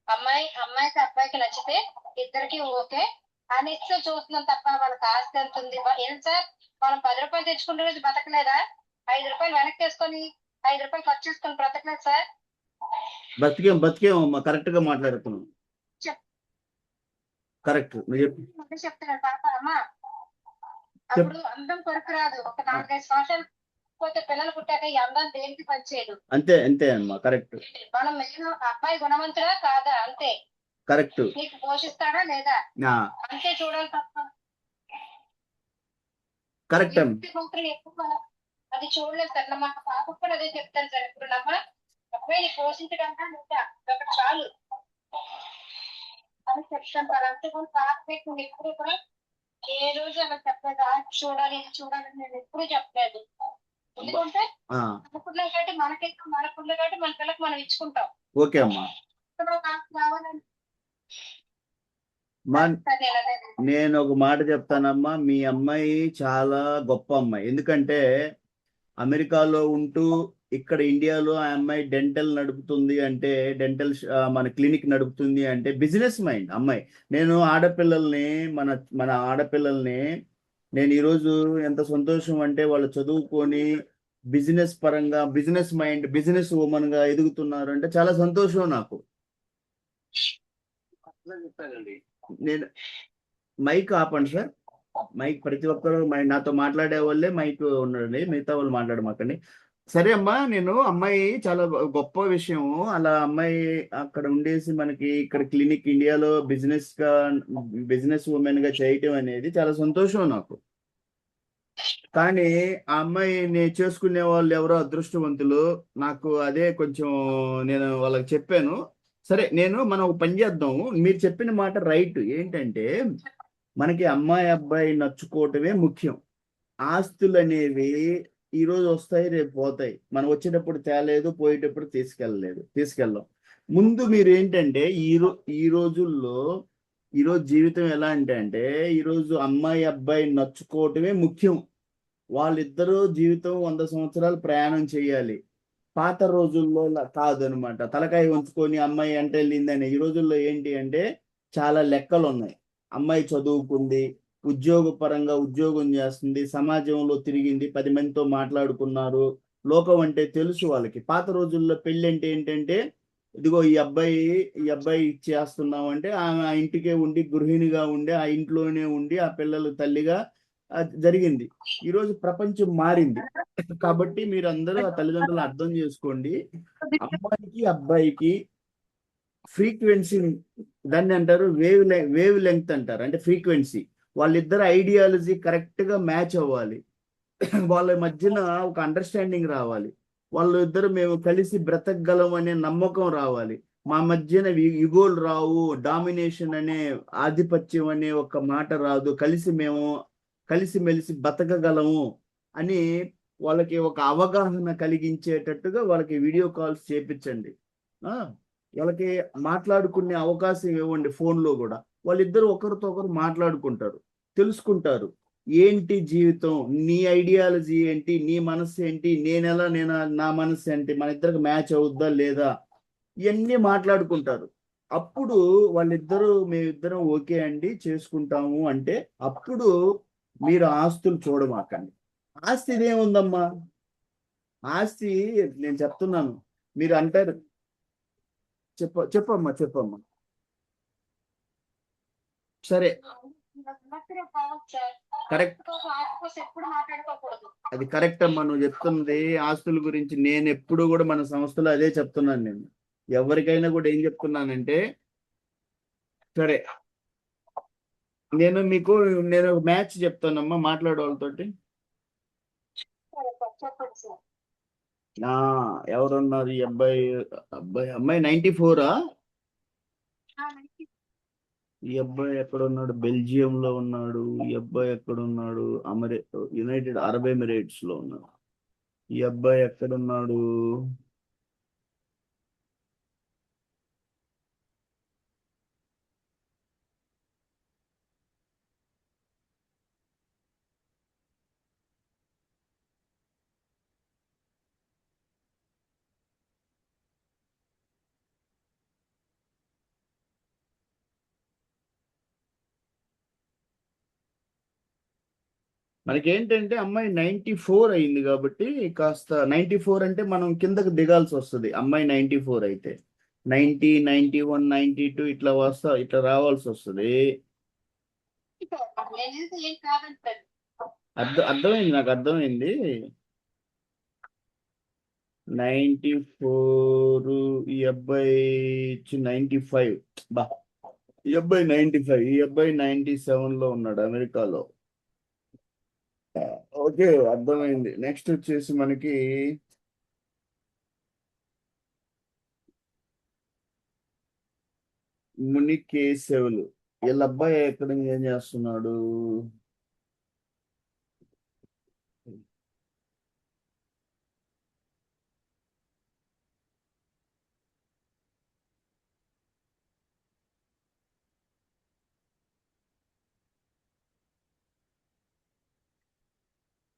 అమ్మాయికి అబ్బాయికి నచ్చితే ఇద్దరికి ఓకే అని ఇస్తే చూస్తున్నాం తప్ప వాళ్ళకి ఆస్తి ఎంత ఉంది ఏం సార్. మనం 10 రూపాయలు తెచ్చుకుంటే రోజు బతకలేదా? 5 రూపాయలు వెనక్కి వేసుకొని 5 రూపాయలు ఖర్చు చేసుకొని బ్రతకలేదు సార్. బతికేమమ్మా, కరెక్ట్ గా మాట్లాడుతున్నాం. కరెక్ట్ చెప్తున్నాడు పాప. అమ్మా అప్పుడు అందం కొరకు రాదు, ఒక 4-5 సంవత్సరాలు పోతే పిల్లలు పుట్టాక ఈ అందం దేనికి పనిచేయదు. అంతే అమ్మా, కరెక్ట్. మనం మెయిన్ అబ్బాయి గుణవంతుడా కాదా అంతే. కరెక్ట్. నీకు పోషిస్తాడా లేదా అంతే చూడాలి తప్ప కరెక్ట్ ఎక్కువ అది చూడలేదు సార్. మా పాపకు కూడా అదే చెప్తాను సార్. ఇప్పుడు అబ్బాయిని పోషించడానికి లేదా ఒకటి చాలు అని చెప్తాను సార్. అంతేకాని పాప ఎప్పుడు కూడా ఏ రోజు అలా చెప్పలేదు చూడాలి ఇది చూడాలని నేను ఎప్పుడు చెప్పలేదు. ఎందుకంటే అనుకున్నాం కాబట్టి మనకున్న కాబట్టి మన పిల్లలకు మనం ఇచ్చుకుంటాం. ఓకే అమ్మా. కావాలని నేను ఒక మాట చెప్తానమ్మా, మీ అమ్మాయి చాలా గొప్ప అమ్మాయి. ఎందుకంటే అమెరికాలో ఉంటూ ఇక్కడ ఇండియాలో ఆ అమ్మాయి డెంటల్ నడుపుతుంది అంటే, మన క్లినిక్ నడుపుతుంది అంటే బిజినెస్ మైండ్ అమ్మాయి. నేను మన ఆడపిల్లల్ని నేను ఈరోజు ఎంత సంతోషం అంటే వాళ్ళు చదువుకొని బిజినెస్ పరంగా బిజినెస్ మైండ్ బిజినెస్ ఉమెన్ గా ఎదుగుతున్నారు అంటే చాలా సంతోషం నాకు. నేను మైక్ ఆపండి సార్. మైక్ ప్రతి ఒక్కరు నాతో మాట్లాడే వాళ్ళే మైక్ ఉండండి, మిగతా వాళ్ళు మాట్లాడమాకండి. సరే అమ్మా, నేను అమ్మాయి చాలా గొప్ప విషయం. అలా అమ్మాయి అక్కడ ఉండేసి మనకి ఇక్కడ క్లినిక్ ఇండియాలో బిజినెస్ ఉమెన్ గా చేయటం అనేది చాలా సంతోషం నాకు. కానీ ఆ అమ్మాయిని చేసుకునే వాళ్ళు ఎవరో అదృష్టవంతులు. నాకు అదే కొంచెం నేను వాళ్ళకి చెప్పాను. సరే, మనం ఒక పని చేద్దాము. మీరు చెప్పిన మాట రైట్. ఏంటంటే మనకి అమ్మాయి అబ్బాయి నచ్చుకోవటమే ముఖ్యం. ఆస్తులు అనేవి ఈరోజు వస్తాయి, రేపు పోతాయి. మనం వచ్చేటప్పుడు తేలేదు, పోయేటప్పుడు తీసుకెళ్ళాం. ముందు మీరు ఏంటంటే ఈరోజు జీవితం ఎలా అంటే ఈరోజు అమ్మాయి అబ్బాయి నచ్చుకోవటమే ముఖ్యం. వాళ్ళిద్దరూ జీవితం 100 సంవత్సరాలు ప్రయాణం చేయాలి. పాత రోజుల్లో కాదు అనమాట. తలకాయ ఉంచుకొని అమ్మాయి అంటే వెళ్ళిందని. ఈ రోజుల్లో ఏంటి అంటే చాలా లెక్కలు ఉన్నాయి. అమ్మాయి చదువుకుంది, ఉద్యోగపరంగా ఉద్యోగం చేస్తుంది, సమాజంలో తిరిగింది, 10 మందితో మాట్లాడుకున్నారు, లోకం అంటే తెలుసు వాళ్ళకి. పాత రోజుల్లో పెళ్ళి అంటే ఏంటంటే ఇదిగో ఈ అబ్బాయి ఇచ్చేస్తున్నాం అంటే ఆ ఇంటికే ఉండి గృహిణిగా ఉండి ఆ ఇంట్లోనే ఉండి ఆ పిల్లలు తల్లిగా జరిగింది. ఈరోజు ప్రపంచం మారింది. కాబట్టి మీరు అందరూ ఆ తల్లిదండ్రులు అర్థం చేసుకోండి. అమ్మాయికి అబ్బాయికి ఫ్రీక్వెన్సీ, దాన్ని అంటారు వేవ్ లెంగ్త్ అంటారు, అంటే ఫ్రీక్వెన్సీ. వాళ్ళిద్దరు ఐడియాలజీ కరెక్ట్ గా మ్యాచ్ అవ్వాలి. వాళ్ళ మధ్యన ఒక అండర్స్టాండింగ్ రావాలి. వాళ్ళు ఇద్దరు మేము కలిసి బ్రతకగలం అనే నమ్మకం రావాలి. మా మధ్యన యుగోలు రావు, డామినేషన్ అనే, ఆధిపత్యం అనే ఒక మాట రాదు, కలిసిమెలిసి బతకగలము అని వాళ్ళకి ఒక అవగాహన కలిగించేటట్టుగా వాళ్ళకి వీడియో కాల్స్ చేపించండి. ఆ, వాళ్ళకి మాట్లాడుకునే అవకాశం ఇవ్వండి. ఫోన్లో కూడా వాళ్ళిద్దరు ఒకరితో ఒకరు మాట్లాడుకుంటారు, తెలుసుకుంటారు. ఏంటి జీవితం, నీ ఐడియాలజీ ఏంటి, నీ మనసు ఏంటి, నా మనసు ఏంటి, మన ఇద్దరికి మ్యాచ్ అవుద్దా లేదా, ఇవన్నీ మాట్లాడుకుంటారు. అప్పుడు మేమిద్దరం ఓకే అండి చేసుకుంటాము అంటే, అప్పుడు మీరు ఆస్తులు చూడమాకండి. ఆస్తి ఇదేముందమ్మా, ఆస్తి నేను చెప్తున్నాను. మీరు అంటారు, చెప్పమ్మా చెప్పమ్మా. సరే, కరెక్ట్, ఎప్పుడు మాట్లాడుకోకూడదు. అది కరెక్ట్ అమ్మా నువ్వు చెప్తున్నది. ఆస్తుల గురించి నేను ఎప్పుడు కూడా మన సంస్థలో అదే చెప్తున్నాను. నేను ఎవరికైనా కూడా ఏం చెప్తున్నానంటే, సరే నేను ఒక మ్యాచ్ చెప్తానమ్మా మాట్లాడే వాళ్ళతోటి. చెప్పండి సార్. ఎవరున్నారు ఈ అబ్బాయి, అమ్మాయి 94ఆ? ఈ అబ్బాయి ఎక్కడ ఉన్నాడు? బెల్జియం లో ఉన్నాడు. ఈ అబ్బాయి ఎక్కడ ఉన్నాడు? యునైటెడ్ అరబ్ ఎమిరేట్స్ లో ఉన్నాడు. ఈ అబ్బాయి ఎక్కడ ఉన్నాడు? మనకేంటంటే అమ్మాయి 94 అయింది కాబట్టి, కాస్త 94 అంటే మనం కిందకి దిగాల్సి వస్తుంది. అమ్మాయి 94 అయితే 90, 91, 92 ఇట్లా రావాల్సి వస్తుంది. ఏం కాదంటారు. అర్థమైంది, నాకు అర్థమైంది. 94, ఈ అబ్బాయి 95. బా, ఈ అబ్బాయి 95, ఈ అబ్బాయి 97 లో ఉన్నాడు అమెరికాలో. ఓకే, అర్థమైంది. నెక్స్ట్ వచ్చేసి మనకి మునికేశవులు. వీళ్ళ అబ్బాయి ఎక్కడ ఏం చేస్తున్నాడు?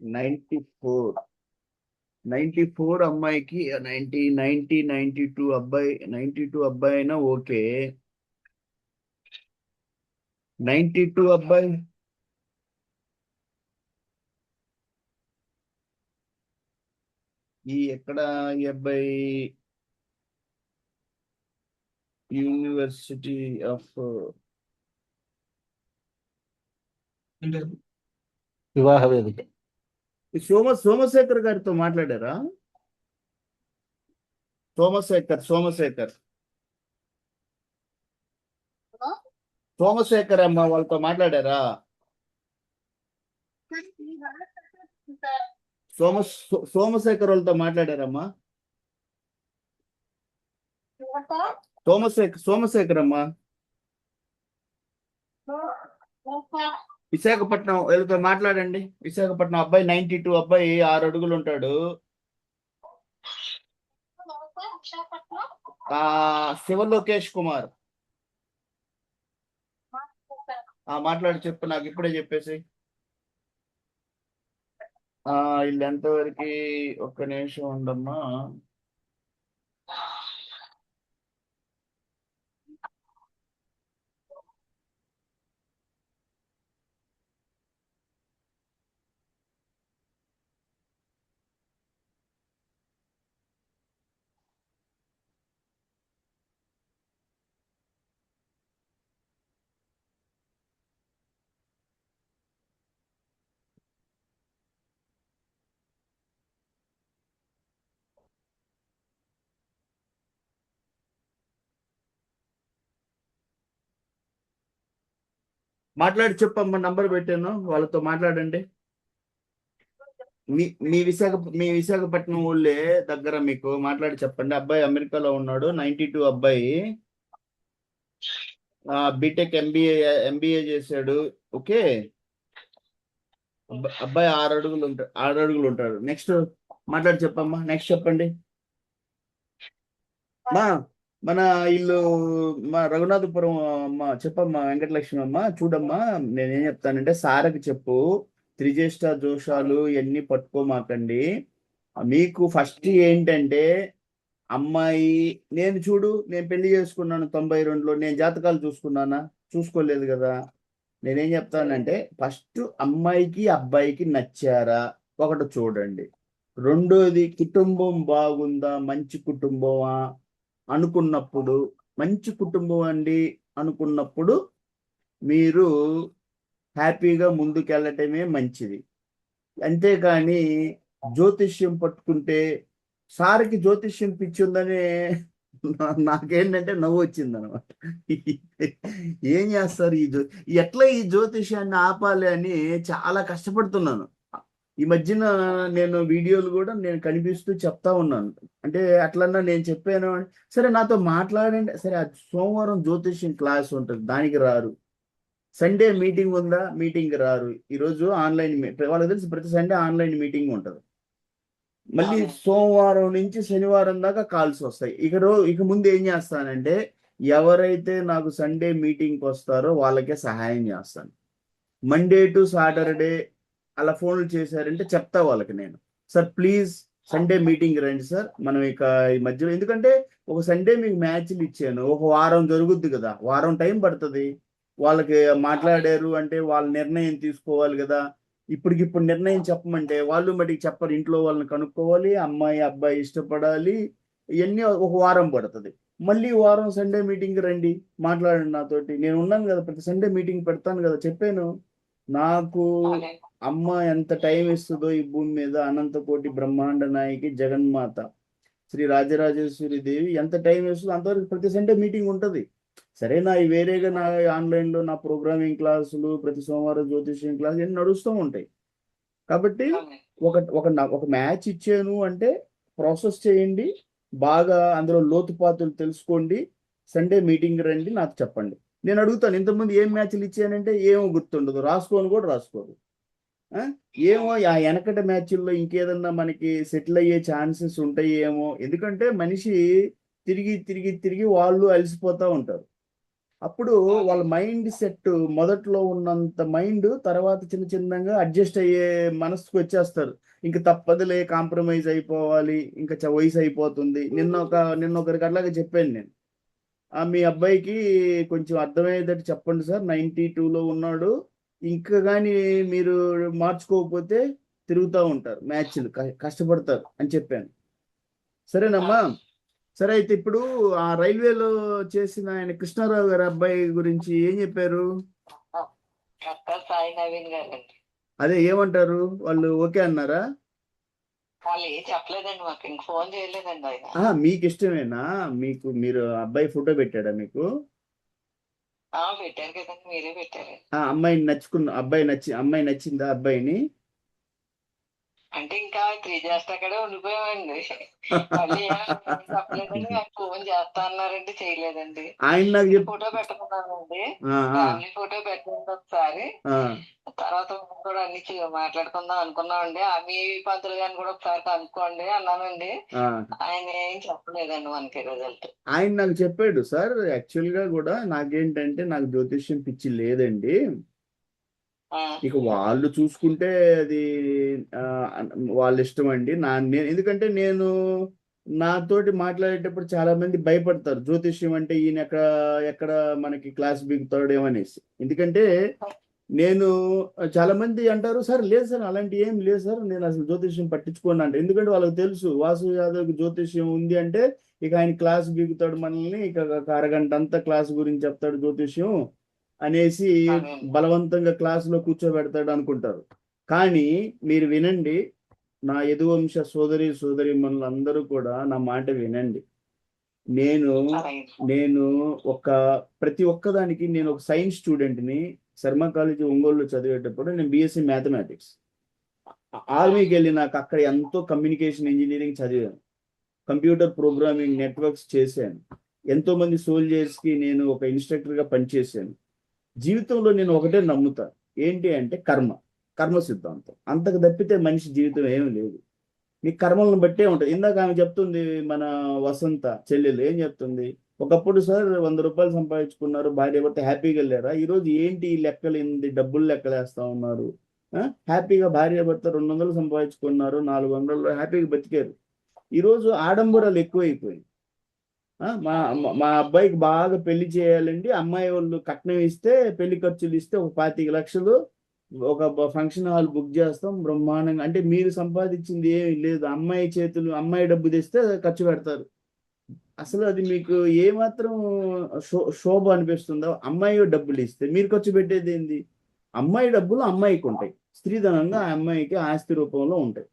నైన్టీ ఫోర్ 94 అమ్మాయికి 92 అబ్బాయి, 92 అబ్బాయి అయినా ఓకే. 92 అబ్బాయి ఎక్కడ? ఈ అబ్బాయి యూనివర్సిటీ ఆఫ్ వివాహ వేదిక. సోమశేఖర్ గారితో మాట్లాడారా? సోమశేఖర్ అమ్మ వాళ్ళతో మాట్లాడారా? సోమశేఖర్ వాళ్ళతో మాట్లాడారమ్మా? సోమశేఖర్ అమ్మా, విశాఖపట్నం వీళ్ళతో మాట్లాడండి. విశాఖపట్నం అబ్బాయి 92 అబ్బాయి 6 అడుగులు ఉంటాడు. శివలోకేష్ కుమార్. మాట్లాడి చెప్పు, నాకు ఇప్పుడే చెప్పేసి. వీళ్ళు ఎంతవరకు? ఒక్క నిమిషం ఉండమ్మా. మాట్లాడి చెప్పమ్మా, నంబర్ పెట్టాను, వాళ్ళతో మాట్లాడండి. మీ విశాఖపట్నం ఊళ్ళే దగ్గర మీకు మాట్లాడి చెప్పండి. అబ్బాయి అమెరికాలో ఉన్నాడు, 92 అబ్బాయి, బీటెక్ ఎంబీఏ చేశాడు. ఓకే, అబ్బాయి 6 ఉంటాడు. నెక్స్ట్ మాట్లాడి చెప్పమ్మా, నెక్స్ట్ చెప్పండి. మా మన ఇల్లు మా రఘునాథపురం అమ్మ, చెప్పమ్మా వెంకటలక్ష్మి అమ్మ. చూడమ్మా, నేనేం చెప్తానంటే సారకి చెప్పు, త్రిజ్యేష్ఠ దోషాలు ఇవన్నీ పట్టుకోమాకండి. మీకు ఫస్ట్ ఏంటంటే అమ్మాయి, నేను పెళ్లి చేసుకున్నాను 92లో. నేను జాతకాలు చూసుకున్నానా? చూసుకోలేదు కదా. నేనేం చెప్తానంటే ఫస్ట్ అమ్మాయికి అబ్బాయికి నచ్చారా ఒకటి చూడండి. రెండోది కుటుంబం బాగుందా, మంచి కుటుంబమా అనుకున్నప్పుడు, మంచి కుటుంబం అండి అనుకున్నప్పుడు మీరు హ్యాపీగా ముందుకెళ్ళటమే మంచిది. అంతేకాని జ్యోతిష్యం పట్టుకుంటే, సార్కి జ్యోతిష్యం పిచ్చి ఉందని నాకేంటంటే నవ్వు వచ్చింది అనమాట. ఏం చేస్తారు ఎట్లా ఈ జ్యోతిష్యాన్ని ఆపాలి అని చాలా కష్టపడుతున్నాను. ఈ మధ్యన నేను వీడియోలు కూడా నేను కనిపిస్తూ చెప్తా ఉన్నాను. అంటే అట్లన్నా నేను చెప్పాను, సరే నాతో మాట్లాడండి. సరే సోమవారం జ్యోతిష్యం క్లాస్ ఉంటుంది, దానికి రారు. సండే మీటింగ్ ఉందా, మీటింగ్ రారు. ఈరోజు ఆన్లైన్, వాళ్ళకి తెలిసి ప్రతి సండే ఆన్లైన్ మీటింగ్ ఉంటుంది. మళ్ళీ సోమవారం నుంచి శనివారం దాకా కాల్స్ వస్తాయి. ఇక ముందు ఏం చేస్తానంటే, ఎవరైతే నాకు సండే మీటింగ్కి వస్తారో వాళ్ళకే సహాయం చేస్తాను. మండే టు సాటర్డే అలా ఫోన్లు చేశారంటే చెప్తా వాళ్ళకి నేను, సార్ ప్లీజ్ సండే మీటింగ్ రండి సార్. మనం ఇక ఈ మధ్యలో, ఎందుకంటే ఒక సండే మీకు మ్యాచ్లు ఇచ్చాను, ఒక వారం జరుగుద్ది కదా, వారం టైం పడుతుంది. వాళ్ళకి మాట్లాడారు అంటే వాళ్ళ నిర్ణయం తీసుకోవాలి కదా. ఇప్పటికిప్పుడు నిర్ణయం చెప్పమంటే వాళ్ళు మటుకు చెప్పరు. ఇంట్లో వాళ్ళని కనుక్కోవాలి, అమ్మాయి అబ్బాయి ఇష్టపడాలి, ఇవన్నీ ఒక వారం పడుతుంది. మళ్ళీ వారం సండే మీటింగ్ రండి, మాట్లాడండి నాతోటి. నేను ఉన్నాను కదా, ప్రతి సండే మీటింగ్ పెడతాను కదా. చెప్పాను, నాకు అమ్మ ఎంత టైం ఇస్తుందో ఈ భూమి మీద, అనంతకోటి బ్రహ్మాండ నాయకి జగన్మాత శ్రీ రాజరాజేశ్వరి దేవి ఎంత టైం ఇస్తుందో అంతవరకు ప్రతి సండే మీటింగ్ ఉంటుంది. సరే, వేరేగా నా ఆన్లైన్లో నా ప్రోగ్రామింగ్ క్లాసులు, ప్రతి సోమవారం జ్యోతిష్యం క్లాసు ఇవన్నీ నడుస్తూ ఉంటాయి. కాబట్టి ఒక మ్యాచ్ ఇచ్చాను అంటే ప్రాసెస్ చేయండి, బాగా అందులో లోతుపాతులు తెలుసుకోండి. సండే మీటింగ్ రండి, నాకు చెప్పండి. నేను అడుగుతాను, ఇంతకుముందు ఏం మ్యాచ్లు ఇచ్చానంటే ఏమో గుర్తుండదు, రాసుకోను కూడా రాసుకోరు. ఏమో ఆ వెనకటి మ్యాచ్ల్లో ఇంకేదన్నా మనకి సెటిల్ అయ్యే ఛాన్సెస్ ఉంటాయి ఏమో. ఎందుకంటే మనిషి తిరిగి తిరిగి తిరిగి వాళ్ళు అలసిపోతూ ఉంటారు. అప్పుడు వాళ్ళ మైండ్ సెట్ మొదట్లో ఉన్నంత మైండ్ తర్వాత చిన్న చిన్నగా అడ్జస్ట్ అయ్యే మనసుకు వచ్చేస్తారు. ఇంక తప్పదులే, కాంప్రమైజ్ అయిపోవాలి, ఇంకా వయసు అయిపోతుంది. నిన్న ఒకరికి అట్లాగే చెప్పాను నేను, మీ అబ్బాయికి కొంచెం అర్థమయ్యేటట్టు చెప్పండి సార్, 92లో ఉన్నాడు, ఇంకా కానీ మీరు మార్చుకోకపోతే తిరుగుతూ ఉంటారు, మ్యాచ్లు కష్టపడతారు అని చెప్పాను. సరేనమ్మా. సరే, అయితే ఇప్పుడు ఆ రైల్వేలో చేసిన ఆయన కృష్ణారావు గారి అబ్బాయి గురించి ఏం చెప్పారు? సాయి నవీన్ గారు. అదే ఏమంటారు వాళ్ళు? ఓకే అన్నారా? వాళ్ళు ఏం చెప్పలేదండి, మాకు ఇంక ఫోన్ చేయలేదండి ఆయన. మీకు ఇష్టమేనా? మీరు అబ్బాయి ఫోటో పెట్టాడా మీకు? పెట్టారు కదండి, మీరే పెట్టారు. అమ్మాయి నచ్చిందా అబ్బాయిని? అంటే ఇంకా 3 చేస్తా కూడా ఉండిపోయామండి. మళ్ళీ చెప్పలేదండి, నాకు ఫోన్ చేస్తా అన్నారంటే చేయలేదండి. ఆయన నాకు ఫోటో పెట్టుకున్నానండి, ఫ్యామిలీ ఫోటో పెట్టండి ఒకసారి, తర్వాత కూడా అన్ని మాట్లాడుకుందాం అనుకున్నామండి. మీ పంతులు గారిని కూడా ఒకసారి కనుక్కోండి అన్నానండి. ఆయన ఏం చెప్పలేదండి మనకి రిజల్ట్. ఆయన నాకు చెప్పాడు, సార్ యాక్చువల్ గా కూడా నాకేంటంటే నాకు జ్యోతిష్యం పిచ్చి లేదండి, ఇక వాళ్ళు చూసుకుంటే అది వాళ్ళ ఇష్టం అండి. ఎందుకంటే నేను నాతోటి మాట్లాడేటప్పుడు చాలా మంది భయపడతారు, జ్యోతిష్యం అంటే ఈయన ఎక్కడ మనకి క్లాస్ బిగుతాడు ఏమనేసి. ఎందుకంటే నేను చాలా మంది అంటారు, సార్ లేదు సార్ అలాంటి ఏం లేదు సార్, నేను అసలు జ్యోతిష్యం పట్టించుకోను అంటే. ఎందుకంటే వాళ్ళకి తెలుసు వాసు యాదవ్కి జ్యోతిష్యం ఉంది అంటే ఇక ఆయన క్లాస్ బిగుతాడు, మనల్ని ఇక అరగంట అంతా క్లాస్ గురించి చెప్తాడు జ్యోతిష్యం అనేసి బలవంతంగా క్లాసులో కూర్చోబెడతాడు అనుకుంటారు. కానీ మీరు వినండి, నా యదువంశ సోదరి మనులందరూ కూడా నా మాట వినండి. నేను ప్రతి ఒక్కదానికి, నేను ఒక సైన్స్ స్టూడెంట్ని. శర్మ కాలేజీ ఒంగోలులో చదివేటప్పుడు నేను బీఎస్సీ మ్యాథమెటిక్స్. ఆర్మీకి వెళ్ళినాక అక్కడ ఎంతో కమ్యూనికేషన్ ఇంజనీరింగ్ చదివాను, కంప్యూటర్ ప్రోగ్రామింగ్ నెట్వర్క్స్ చేశాను, ఎంతో మంది సోల్జర్స్కి నేను ఒక ఇన్స్ట్రక్టర్గా పనిచేశాను. జీవితంలో నేను ఒకటే నమ్ముతా, ఏంటి అంటే కర్మ సిద్ధాంతం. అంతకు తప్పితే మనిషి జీవితం ఏమీ లేదు. మీ కర్మలను బట్టే ఉంటుంది. ఇందాక ఆమె చెప్తుంది, మన వసంత చెల్లెలు ఏం చెప్తుంది, ఒకప్పుడు సార్ 100 రూపాయలు సంపాదించుకున్నారు, భార్య భర్త హ్యాపీగా వెళ్ళారా, ఈరోజు ఏంటి ఈ లెక్కలు, ఏంది డబ్బులు లెక్కలేస్తా ఉన్నారు. హ్యాపీగా భార్య భర్త 200 సంపాదించుకున్నారు, 400 హ్యాపీగా బతికారు. ఈరోజు ఆడంబరాలు ఎక్కువైపోయాయి. మా మా అబ్బాయికి బాగా పెళ్లి చేయాలండి, అమ్మాయి వాళ్ళు కట్నం ఇస్తే, పెళ్లి ఖర్చులు ఇస్తే ఒక 25 లక్షలు ఒక ఫంక్షన్ హాల్ బుక్ చేస్తాం బ్రహ్మాండంగా. అంటే మీరు సంపాదించింది ఏమీ లేదు, అమ్మాయి డబ్బు తెస్తే ఖర్చు పెడతారు. అసలు అది మీకు ఏమాత్రం శోభ అనిపిస్తుందో? అమ్మాయి డబ్బులు ఇస్తే మీరు ఖర్చు పెట్టేది ఏంది? అమ్మాయి డబ్బులు అమ్మాయికి ఉంటాయి, స్త్రీధనంగా ఆ అమ్మాయికి ఆస్తి రూపంలో ఉంటాయి.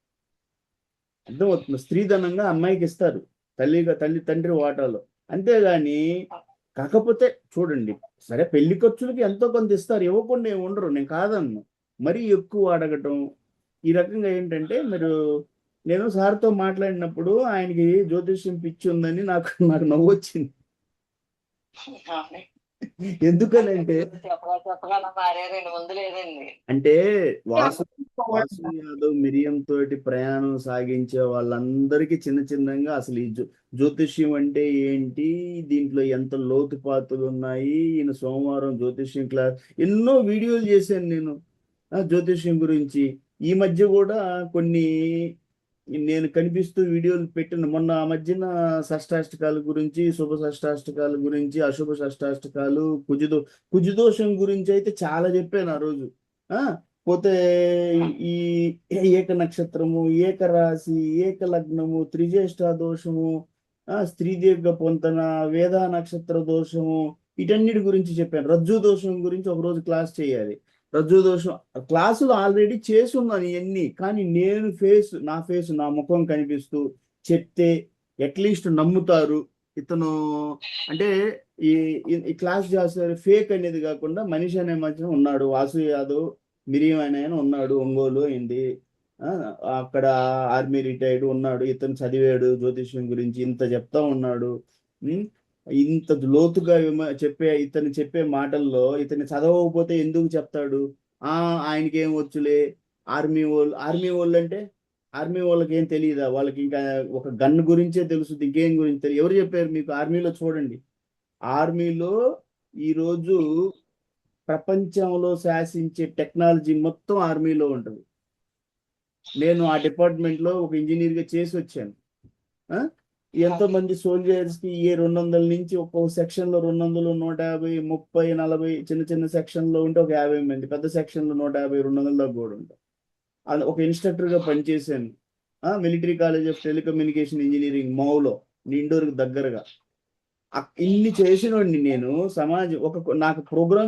అర్థమవుతుంది? స్త్రీధనంగా అమ్మాయికి ఇస్తారు, తల్లి తండ్రి వాటాలో. అంతేగాని కాకపోతే చూడండి, సరే పెళ్లి ఖర్చులకి ఎంతో కొంత ఇస్తారు, ఇవ్వకుండా ఏమి ఉండరు, నేను కాదన్ను. మరీ ఎక్కువ అడగటం ఈ రకంగా ఏంటంటే, నేను సార్తో మాట్లాడినప్పుడు ఆయనకి జ్యోతిష్యం పిచ్చి ఉందని నాకు నవ్వు వచ్చింది. ఎందుకనంటే అంటే వాసు యాదవ్ మిరియం తోటి ప్రయాణం సాగించే వాళ్ళందరికీ చిన్నగా అసలు ఈ జ్యోతిష్యం అంటే ఏంటి, దీంట్లో ఎంత లోతుపాతులు ఉన్నాయి, ఈయన సోమవారం జ్యోతిష్యం క్లాస్ ఎన్నో వీడియోలు చేశాను నేను జ్యోతిష్యం గురించి. ఈ మధ్య కూడా కొన్ని నేను కనిపిస్తూ వీడియోలు పెట్టిన, మొన్న ఆ మధ్యన షష్టాష్టకాల గురించి, శుభ షష్టాష్టకాల గురించి, అశుభ షష్టాష్టకాలు, కుజదోషం గురించి అయితే చాలా చెప్పాను ఆ రోజు. పోతే ఈ ఏక నక్షత్రము, ఏక రాశి, ఏక లగ్నము, త్రిజ్యేష్ఠ దోషము, స్త్రీ దీర్ఘ పొంతన, వేదా నక్షత్ర దోషము, వీటన్నిటి గురించి చెప్పాను. రజ్జు దోషం గురించి ఒకరోజు క్లాస్ చేయాలి. రజ్జు దోషం క్లాసులు ఆల్రెడీ చేసి ఉన్నాను ఇవన్నీ. కానీ నేను నా ముఖం కనిపిస్తూ చెప్తే అట్లీస్ట్ నమ్ముతారు. ఇతను అంటే ఈ క్లాస్ చేస్తారు, ఫేక్ అనేది కాకుండా మనిషి అనే మధ్య ఉన్నాడు. వాసు యాదవ్ మిరియం అనే ఉన్నాడు, ఒంగోలు అయింది, అక్కడ ఆర్మీ రిటైర్డ్ ఉన్నాడు. ఇతను చదివాడు జ్యోతిష్యం గురించి, ఇంత చెప్తా ఉన్నాడు. ఇంత లోతుగా ఇతను చెప్పే మాటల్లో ఇతను చదవకపోతే ఎందుకు చెప్తాడు? ఆయనకి ఏం వచ్చులే, ఆర్మీ వాళ్ళు అంటే ఆర్మీ వాళ్ళకి ఏం తెలియదా? వాళ్ళకి ఇంకా ఒక గన్ గురించే తెలుసు, ఇంకేం గురించి తెలియదు. ఎవరు చెప్పారు మీకు? ఆర్మీలో చూడండి, ఆర్మీలో ఈరోజు ప్రపంచంలో శాసించే టెక్నాలజీ మొత్తం ఆర్మీలో ఉంటుంది. నేను ఆ డిపార్ట్మెంట్లో ఒక ఇంజనీర్గా చేసి వచ్చాను. ఎంతో మంది సోల్జర్స్ కి 200 నుంచి ఒక్కొక్క సెక్షన్ లో 200, 150, 30, 40 చిన్న సెక్షన్ లో ఉంటే ఒక 50 మంది, పెద్ద సెక్షన్ లో 150, 200 దాకా కూడా ఉంటారు. ఒక ఇన్స్ట్రక్టర్ గా పనిచేశాను military college of telecommunication engineering మౌలో, ఇండోర్కి దగ్గరగా. ఇన్ని చేసినోడిని నేను. నాకు ప్రోగ్రామ్